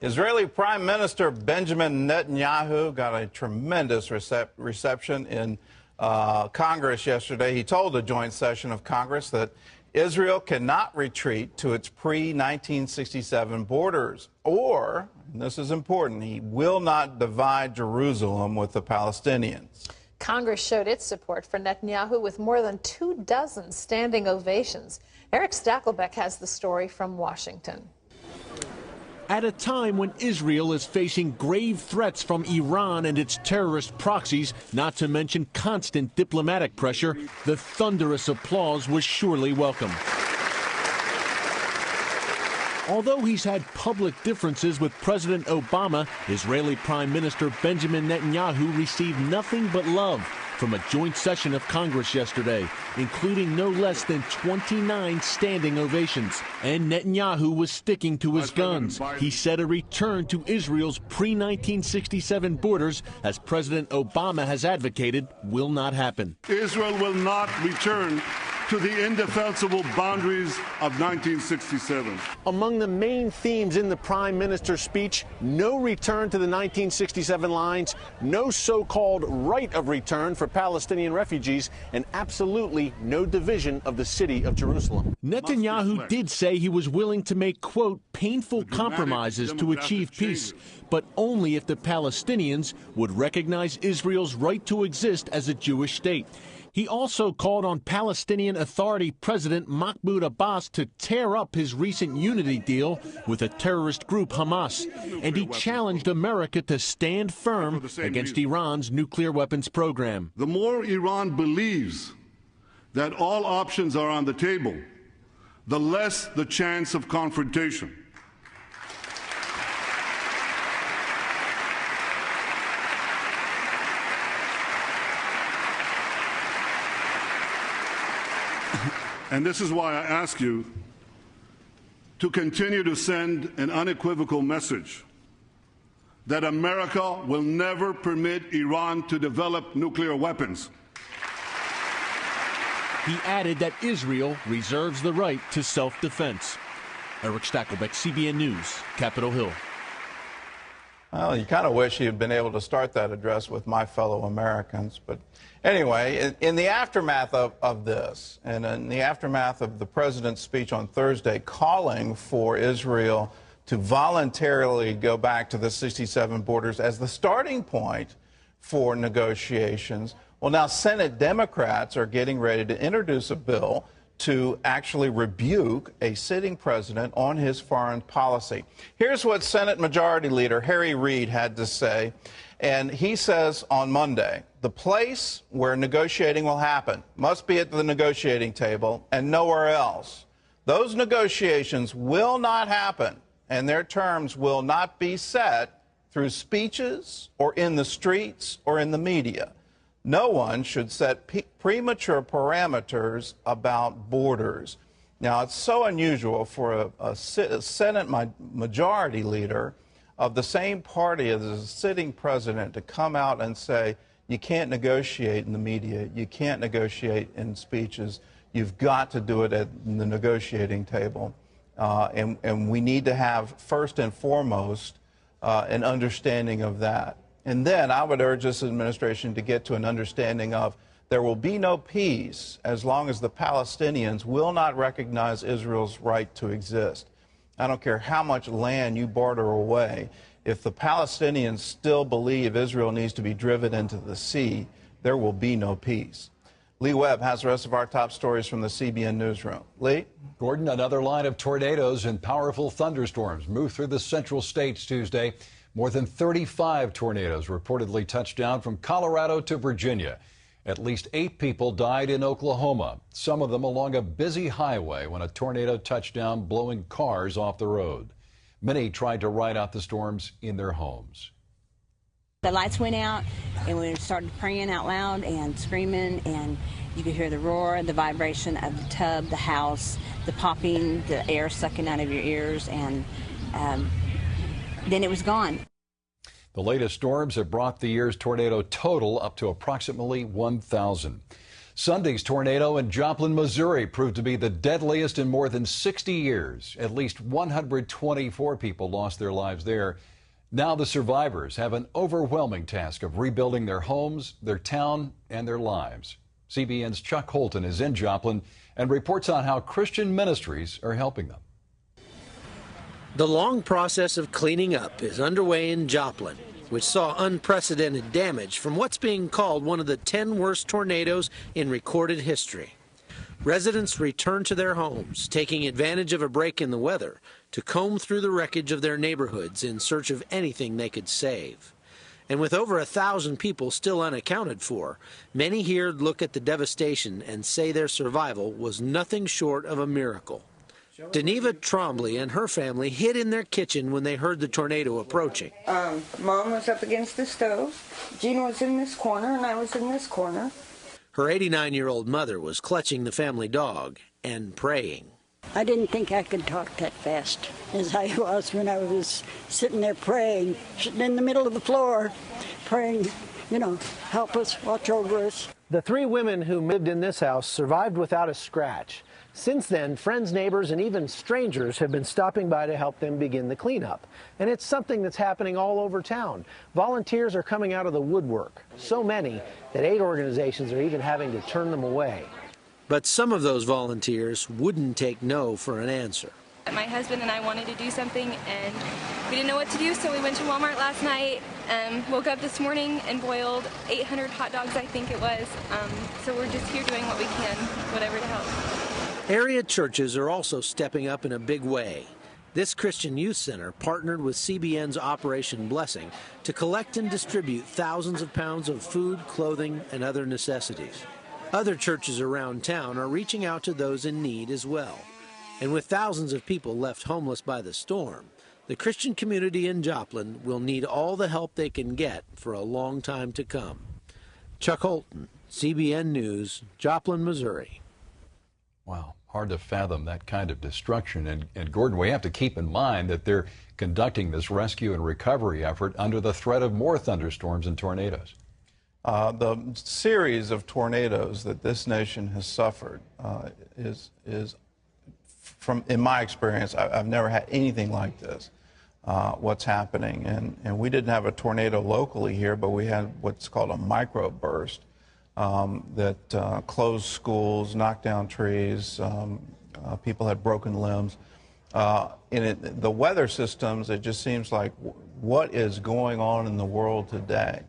Israeli Prime Minister Benjamin Netanyahu got a tremendous reception in Congress yesterday. He told a joint session of Congress that Israel cannot retreat to its pre-1967 borders, or, and this is important, he will not divide Jerusalem with the Palestinians. Congress showed its support for Netanyahu with more than 24 standing ovations. Eric Stakelbeck has the story from Washington. At a time when Israel is facing grave threats from Iran and its terrorist proxies, not to mention constant diplomatic pressure, the thunderous applause was surely welcome. Although he's had public differences with President Obama, Israeli Prime Minister Benjamin Netanyahu received nothing but love from a joint session of Congress yesterday, including no less than 29 standing ovations. And Netanyahu was sticking to his guns. He said a return to Israel's pre-1967 borders, as President Obama has advocated, will not happen. Israel will not return to the indefensible boundaries of 1967. Among the main themes in the Prime Minister's speech, no return to the 1967 lines, no so-called right of return for Palestinian refugees, and absolutely no division of the city of Jerusalem. Netanyahu did say he was willing to make, quote, painful compromises to achieve peace, but only if the Palestinians would recognize Israel's right to exist as a Jewish state. He also called on Palestinian Authority President Mahmoud Abbas to tear up his recent unity deal with a terrorist group, Hamas, and he challenged America to stand firm against Iran's nuclear weapons program. The more Iran believes that all options are on the table, the less the chance of confrontation. And this is why I ask you to continue to send an unequivocal message that America will never permit Iran to develop nuclear weapons. He added that Israel reserves the right to self-defense. Eric Stakelbeck, CBN News, Capitol Hill. Well, you kind of wish you'd been able to start that address with my fellow Americans. But anyway, in the aftermath of this, and in the aftermath of the president's speech on Thursday calling for Israel to voluntarily go back to the 67 borders as the starting point for negotiations, well, now Senate Democrats are getting ready to introduce a bill to actually rebuke a sitting president on his foreign policy. Here's what Senate Majority Leader Harry Reid had to say, and he says on Monday, the place where negotiating will happen must be at the negotiating table and nowhere else. Those negotiations will not happen, and their terms will not be set through speeches or in the streets or in the media. No one should set premature parameters about borders. Now, it's so unusual for a Senate majority leader of the same party as the sitting president to come out and say, you can't negotiate in the media, you can't negotiate in speeches, you've got to do it at the negotiating table. And we need to have, first and foremost, an understanding of that. And then I would urge this administration to get to an understanding of there will be no peace as long as the Palestinians will not recognize Israel's right to exist. I don't care how much land you barter away. If the Palestinians still believe Israel needs to be driven into the sea, there will be no peace. Lee Webb has the rest of our top stories from the CBN Newsroom. Lee? Gordon, another line of tornadoes and powerful thunderstorms moved through the central states Tuesday. More than 35 tornadoes reportedly touched down from Colorado to Virginia. At least 8 people died in Oklahoma, some of them along a busy highway when a tornado touched down, blowing cars off the road. Many tried to ride out the storms in their homes. The lights went out, and we started praying out loud and screaming, and you could hear the roar, the vibration of the tub, the house, the popping, the air sucking out of your ears, and then it was gone. The latest storms have brought the year's tornado total up to approximately 1,000. Sunday's tornado in Joplin, Missouri proved to be the deadliest in more than 60 years. At least 124 people lost their lives there. Now the survivors have an overwhelming task of rebuilding their homes, their town, and their lives. CBN's Chuck Holton is in Joplin and reports on how Christian ministries are helping them. The long process of cleaning up is underway in Joplin, which saw unprecedented damage from what's being called one of the 10 worst tornadoes in recorded history. Residents returned to their homes, taking advantage of a break in the weather to comb through the wreckage of their neighborhoods in search of anything they could save. And with over 1,000 people still unaccounted for, many here look at the devastation and say their survival was nothing short of a miracle. Deneva Trombley and her family hid in their kitchen when they heard the tornado approaching. Mom was up against the stove, Gina was in this corner, and I was in this corner. Her 89-year-old mother was clutching the family dog and praying. I didn't think I could talk that fast as I was when I was sitting there praying, sitting in the middle of the floor, praying, help us, watch over us. The 3 women who lived in this house survived without a scratch. Since then, friends, neighbors, and even strangers have been stopping by to help them begin the cleanup. And it's something that's happening all over town. Volunteers are coming out of the woodwork, so many that 8 organizations are even having to turn them away. But some of those volunteers wouldn't take no for an answer. My husband and I wanted to do something, and we didn't know what to do, so we went to Walmart last night, woke up this morning and boiled 800 hot dogs, I think it was. So we're just here doing what we can, whatever to help. Area churches are also stepping up in a big way. This Christian Youth Center partnered with CBN's Operation Blessing to collect and distribute thousands of pounds of food, clothing, and other necessities. Other churches around town are reaching out to those in need as well. And with thousands of people left homeless by the storm, the Christian community in Joplin will need all the help they can get for a long time to come. Chuck Holton, CBN News, Joplin, Missouri. Wow, hard to fathom that kind of destruction. And Gordon, we have to keep in mind that they're conducting this rescue and recovery effort under the threat of more thunderstorms and tornadoes. The series of tornadoes that this nation has suffered is from, in my experience, I've never had anything like this, what's happening. And we didn't have a tornado locally here, but we had what's called a microburst that closed schools, knocked down trees, people had broken limbs. The weather systems, it just seems like what is going on in the world today.